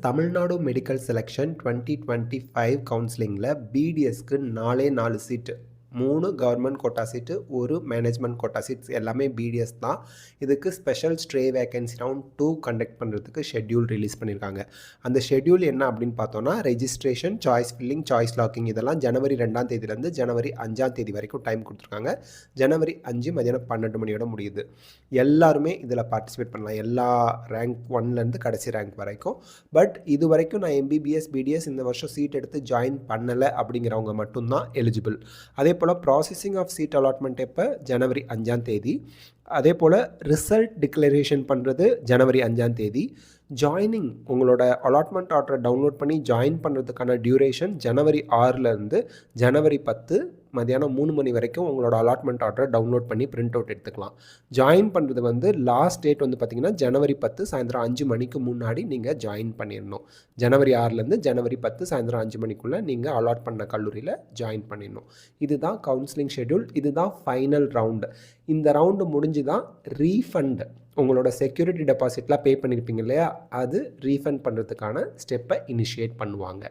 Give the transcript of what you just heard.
Tamil Nadu medical selection 2025 கவுன்சிலிங்கில் பிடிஎஸ்க்கு 4 seat, 3 government quota seat, 1 management quota seats எல்லாமே பிடிஎஸ் தான். இதுக்கு special stray vacancy round 2 conduct பண்ணுறதுக்கு ஷெட்யூல் ரிலீஸ் பண்ணியிருக்காங்க. அந்த ஷெட்யூல் என்ன அப்படின்னு பார்த்தோன்னா, registration, choice filling, choice locking இதெல்லாம் ஜனவரி 2ஆம் தேதியிலேருந்து ஜனவரி 5ஆம் தேதி வரைக்கும் டைம் கொடுத்துருக்காங்க. ஜனவரி 5 மதியானம் 12 மணியோட முடியுது. எல்லாருமே இதில் பார்ட்டிசிபேட் பண்ணலாம், எல்லா ரேங்க் 1லேருந்து கடைசி ரேங்க் வரைக்கும். பட் இது வரைக்கும் நான் எம்பிபிஎஸ் பிடிஎஸ் இந்த வருஷம் சீட் எடுத்து ஜாயின் பண்ணலை அப்படிங்கிறவங்க மட்டும்தான் எலிஜிபிள். அதே போல் ப்ராசஸிங் ஆஃப் சீட் அலாட்மெண்ட் எப்போ? ஜனவரி 5ஆம் தேதி. அதே போல் ரிசல்ட் டிக்ளரேஷன் பண்ணுறது ஜனவரி 5ஆம் தேதி. ஜாயினிங், உங்களோட அலாட்மெண்ட் ஆர்டரை டவுன்லோட் பண்ணி ஜாயின் பண்ணுறதுக்கான டியூரேஷன் ஜனவரி 6லேருந்து ஜனவரி 10 மதியானம் 3 மணி வரைக்கும் உங்களோட அலாட்மெண்ட் ஆர்டரை டவுன்லோட் பண்ணி பிரிண்ட் அவுட் எடுத்துக்கலாம். ஜாயின் பண்ணுறது லாஸ்ட் டேட் பார்த்திங்கன்னா ஜனவரி 10 சாயந்தரம் 5 மணிக்கு முன்னாடி நீங்கள் ஜாயின் பண்ணிடணும். ஜனவரி 6லேருந்து ஜனவரி 10 சாயந்தரம் 5 மணிக்குள்ளே நீங்கள் அலாட் பண்ண கல்லூரியில் ஜாயின் பண்ணிடணும். இதுதான் கவுன்சிலிங் ஷெட்யூல், இதுதான் ஃபைனல் ரவுண்டு. இந்த ரவுண்டு முடிஞ்சு தான் ரீஃபண்ட், உங்களோட செக்யூரிட்டி டெபாசிட்லாம் பே பண்ணியிருப்பீங்க இல்லையா, அது ரீஃபண்ட் பண்ணுறதுக்கான ஸ்டெப்பை இனிஷியேட் பண்ணுவாங்க.